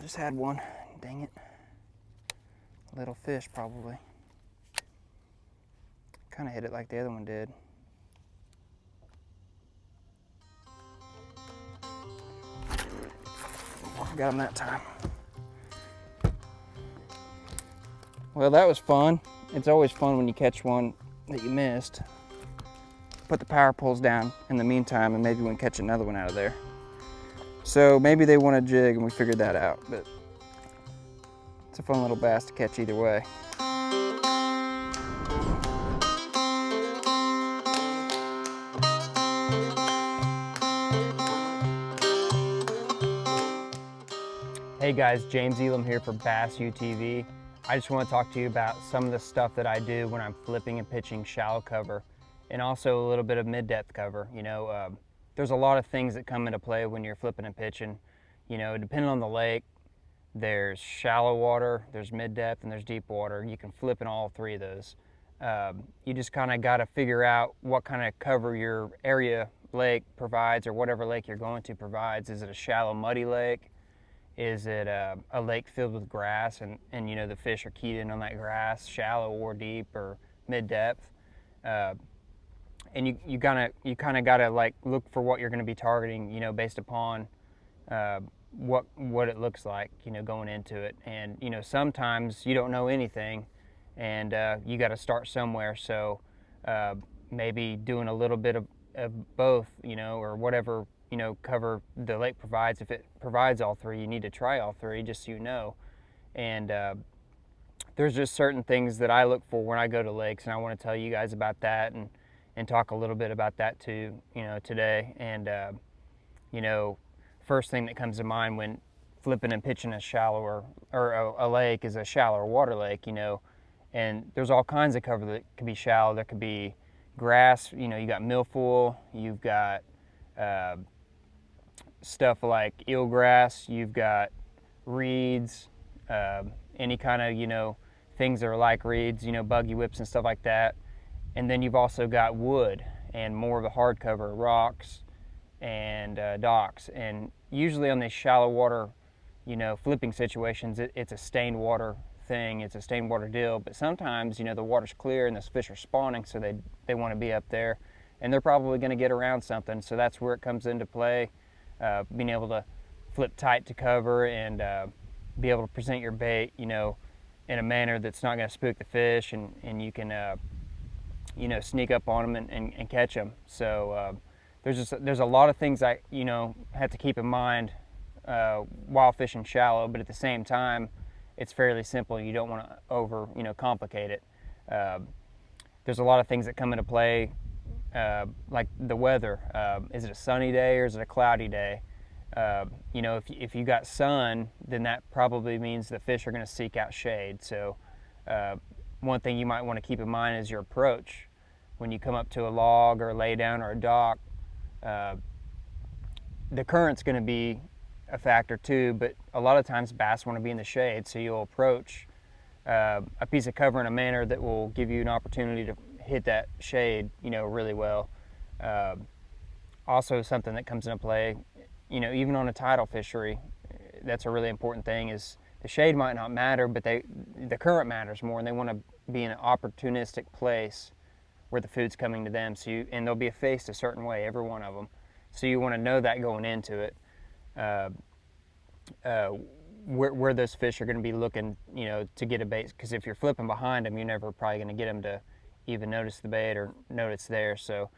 just had one. Dang it. Little fish, probably. Kind of hit it like the other one did. Got him that time. Well, that was fun. It's always fun when you catch one that you missed. Put the power poles down in the meantime, and maybe we can catch another one out of there. So maybe they want a jig, and we figured that out, but it's a fun little bass to catch either way. Hey guys, James Elam here for Bass UTV. I just want to talk to you about some of the stuff that I do when I'm flipping and pitching shallow cover, and also a little bit of mid-depth cover. There's a lot of things that come into play when you're flipping and pitching. Depending on the lake, there's shallow water, there's mid-depth, and there's deep water. You can flip in all three of those. You just kind of got to figure out what kind of cover your area lake provides, or whatever lake you're going to provides. Is it a shallow, muddy lake? Is it a lake filled with grass, and the fish are keyed in on that grass, shallow or deep or mid-depth? And you kind of gotta like look for what you're going to be targeting, based upon what it looks like, going into it. And sometimes you don't know anything, and you got to start somewhere. So maybe doing a little bit of both, or whatever cover the lake provides. If it provides all three, you need to try all three, just so you know. And there's just certain things that I look for when I go to lakes, and I want to tell you guys about that, and talk a little bit about that too, today. And first thing that comes to mind when flipping and pitching a shallower, or a lake, is a shallower water lake. And there's all kinds of cover that could be shallow. There could be grass, you got milfoil, you've got stuff like eelgrass, you've got reeds, any kind of things that are like reeds, buggy whips and stuff like that. And then you've also got wood and more of the hard cover, rocks and docks. And usually on these shallow water flipping situations, it's a stained water thing, it's a stained water deal. But sometimes the water's clear and the fish are spawning, so they want to be up there, and they're probably going to get around something. So that's where it comes into play, being able to flip tight to cover and be able to present your bait, in a manner that's not going to spook the fish, and you can, sneak up on them and catch them. So there's a lot of things I, have to keep in mind while fishing shallow, but at the same time, it's fairly simple. You don't want to over, complicate it. There's a lot of things that come into play, like the weather. Is it a sunny day or is it a cloudy day? If you got sun, then that probably means the fish are going to seek out shade. So one thing you might want to keep in mind is your approach. When you come up to a log or a lay down or a dock, the current's going to be a factor too, but a lot of times bass want to be in the shade, so you'll approach a piece of cover in a manner that will give you an opportunity to hit that shade, really well. Also, something that comes into play, even on a tidal fishery, that's a really important thing, is the shade might not matter, but the current matters more, and they want to be in an opportunistic place where the food's coming to them. And they'll be faced a certain way, every one of them. So you want to know that going into it. Where those fish are going to be looking, to get a bait. Because if you're flipping behind them, you're never probably going to get them to even notice the bait or know it's there. So